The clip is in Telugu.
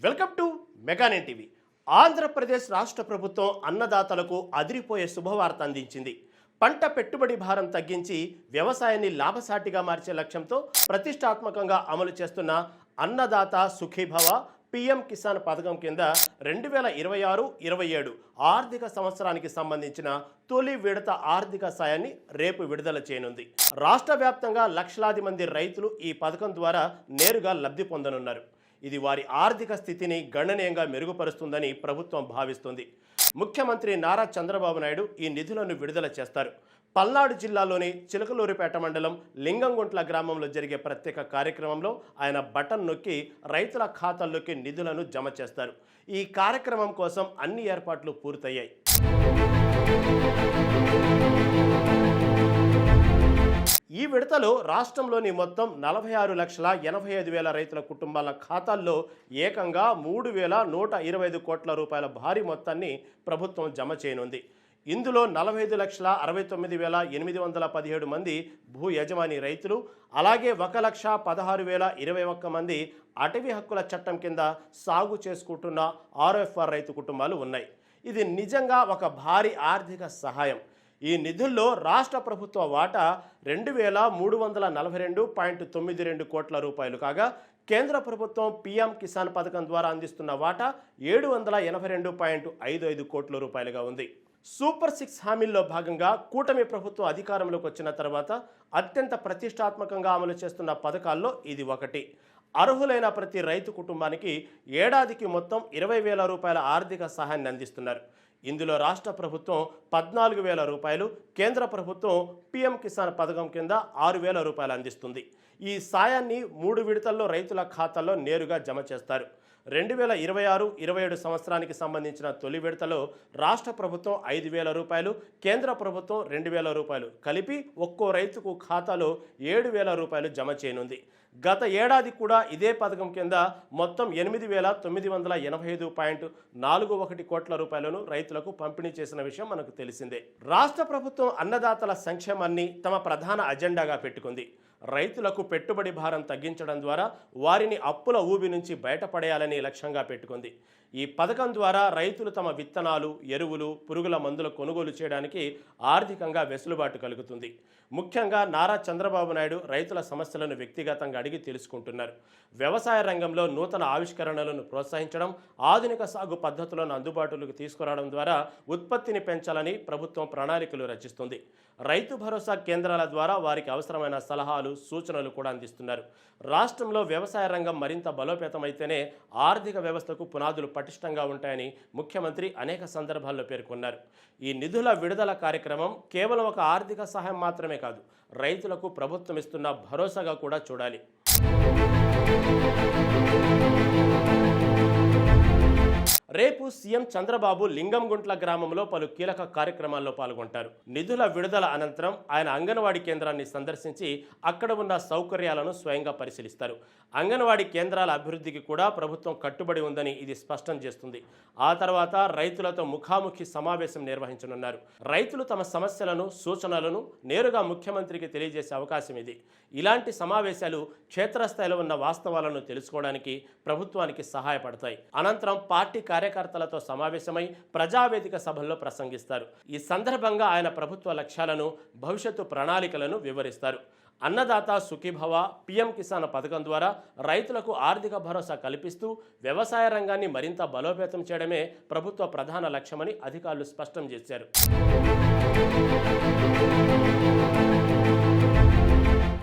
Welcome to Mega Nine TV. Andhra Pradesh రాష్ట్ర ప్రభుత్వం అన్నదాతలకు అదిరిపోయే శుభవార్త అందించింది. పంట పెట్టుబడి భారం తగ్గించి వ్యవసాయాన్ని లాభసాటిగా మార్చే లక్ష్యంతో ప్రతిష్టాత్మకంగా అమలు చేస్తున్న అన్నదాత సుఖీభవ పిఎం కిసాన్ పథకం కింద 2026-27 ఆర్థిక సంవత్సరానికి సంబంధించిన తొలి విడత ఆర్థిక సాయాన్ని రేపు విడుదల చేయనుంది. రాష్ట్ర వ్యాప్తంగా లక్షలాది మంది రైతులు ఈ పథకం ద్వారా నేరుగా లబ్ధి పొందనున్నారు. ఇది వారి ఆర్థిక స్థితిని గణనీయంగా మెరుగుపరుస్తుందని ప్రభుత్వం భావిస్తుంది. ముఖ్యమంత్రి నారా చంద్రబాబు నాయుడు ఈ నిధులను విడుదల చేస్తారు. పల్నాడు జిల్లాలోని చిలకలూరిపేట మండలం లింగంగుంట్ల గ్రామంలో జరిగే ప్రత్యేక కార్యక్రమంలో ఆయన బటన్ నొక్కి రైతుల ఖాతాల్లోకి నిధులను జమ చేస్తారు. ఈ కార్యక్రమం కోసం అన్ని ఏర్పాట్లు పూర్తయ్యాయి. ఈ విడతలో రాష్ట్రంలోని మొత్తం 46,85,000 రైతుల కుటుంబాల ఖాతాల్లో ఏకంగా 3,125 కోట్ల రూపాయల భారీ మొత్తాన్ని ప్రభుత్వం జమ చేయనుంది. ఇందులో 45,69,817 మంది భూ యజమాని రైతులు, అలాగే 1,16,021 మంది అటవీ హక్కుల చట్టం కింద సాగు చేసుకుంటున్న ఆర్ఎఫ్ఆర్ రైతు కుటుంబాలు ఉన్నాయి. ఇది నిజంగా ఒక భారీ ఆర్థిక సహాయం. ఈ నిధుల్లో రాష్ట్ర ప్రభుత్వ వాటా 2,342.92 కోట్ల రూపాయలు కాగా, కేంద్ర ప్రభుత్వం పిఎం కిసాన్ పథకం ద్వారా అందిస్తున్న వాటా 782.55 కోట్ల రూపాయలుగా ఉంది. సూపర్ 6 హామీల్లో భాగంగా కూటమి ప్రభుత్వం అధికారంలోకి వచ్చిన తర్వాత అత్యంత ప్రతిష్టాత్మకంగా అమలు చేస్తున్న పథకాల్లో ఇది ఒకటి. అర్హులైన ప్రతి రైతు కుటుంబానికి ఏడాదికి మొత్తం 20,000 రూపాయల ఆర్థిక సహాయాన్ని అందిస్తున్నారు. ఇందులో రాష్ట్ర ప్రభుత్వం 14,000 రూపాయలు, కేంద్ర ప్రభుత్వం పిఎం కిసాన్ పథకం కింద 6,000 రూపాయలు అందిస్తుంది. ఈ సాయాన్ని 3 విడతల్లో రైతుల ఖాతాల్లో నేరుగా జమ చేస్తారు. 2026-27 సంవత్సరానికి సంబంధించిన తొలి విడతలో రాష్ట్ర ప్రభుత్వం 5,000 రూపాయలు, కేంద్ర ప్రభుత్వం 2,000 రూపాయలు కలిపి ఒక్కో రైతుకు ఖాతాలో 7,000 రూపాయలు జమ చేయనుంది. గత ఏడాది కూడా ఇదే పథకం కింద మొత్తం 8,985.41 కోట్ల రూపాయలను రైతులకు పంపిణీ చేసిన విషయం మనకు తెలిసిందే. రాష్ట్ర ప్రభుత్వం అన్నదాతల సంక్షేమాన్ని తమ ప్రధాన అజెండాగా పెట్టుకుంది. రైతులకు పెట్టుబడి భారం తగ్గించడం ద్వారా వారిని అప్పుల ఊబి నుంచి బయటపడేయాలని లక్ష్యంగా పెట్టుకుంది. ఈ పథకం ద్వారా రైతులు తమ విత్తనాలు, ఎరువులు, పురుగుల మందుల కొనుగోలు చేయడానికి ఆర్థికంగా వెసులుబాటు కలుగుతుంది. ముఖ్యంగా నారా చంద్రబాబు నాయుడు రైతుల సమస్యలను వ్యక్తిగతంగా అడిగి తెలుసుకుంటున్నారు. వ్యవసాయ రంగంలో నూతన ఆవిష్కరణలను ప్రోత్సహించడం, ఆధునిక సాగు పద్ధతులను అందుబాటులోకి తీసుకురావడం ద్వారా ఉత్పత్తిని పెంచాలని ప్రభుత్వం ప్రణాళికలు రచిస్తుంది. రైతు భరోసా కేంద్రాల ద్వారా వారికి అవసరమైన సలహాలు, సూచనలు కూడా అందిస్తున్నారు. రాష్ట్రంలో వ్యవసాయ రంగం మరింత బలోపేతమైతేనే ఆర్థిక వ్యవస్థకు పునాదులు పటిష్టంగా ఉంటాయని ముఖ్యమంత్రి అనేక సందర్భాల్లో పేర్కొన్నారు. ఈ నిధుల విడుదల కార్యక్రమం కేవలం ఒక ఆర్థిక సహాయం మాత్రమే కాదు, రైతులకు ప్రభుత్వం ఇస్తున్న భరోసాగా కూడా చూడాలి. రేపు సీఎం చంద్రబాబు లింగంగుంట్ల గ్రామంలో పలు కీలక కార్యక్రమాల్లో పాల్గొంటారు. నిధుల విడుదల అనంతరం ఆయన అంగన్వాడీ కేంద్రాన్ని సందర్శించి అక్కడ ఉన్న సౌకర్యాలను స్వయంగా పరిశీలిస్తారు. అంగన్వాడీ కేంద్రాల అభివృద్ధికి కూడా ప్రభుత్వం కట్టుబడి ఉందని ఇది స్పష్టం చేస్తుంది. ఆ తర్వాత రైతులతో ముఖాముఖి సమావేశం నిర్వహించనున్నారు. రైతులు తమ సమస్యలను, సూచనలను నేరుగా ముఖ్యమంత్రికి తెలియజేసే అవకాశం ఇది. ఇలాంటి సమావేశాలు క్షేత్రస్థాయిలో ఉన్న వాస్తవాలను తెలుసుకోవడానికి ప్రభుత్వానికి సహాయపడతాయి. అనంతరం పార్టీ కార్యకర్తలతో సమావేశమై ప్రజావేదిక సభల్లో ప్రసంగిస్తారు. ఈ సందర్భంగా ఆయన ప్రభుత్వ లక్ష్యాలను, భవిష్యత్తు ప్రణాళికలను వివరిస్తారు. అన్నదాత సుఖీభవ పిఎం కిసాన్ పథకం ద్వారా రైతులకు ఆర్థిక భరోసా కల్పిస్తూ వ్యవసాయ రంగాన్ని మరింత బలోపేతం చేయడమే ప్రభుత్వ ప్రధాన లక్ష్యమని అధికారులు స్పష్టం చేశారు.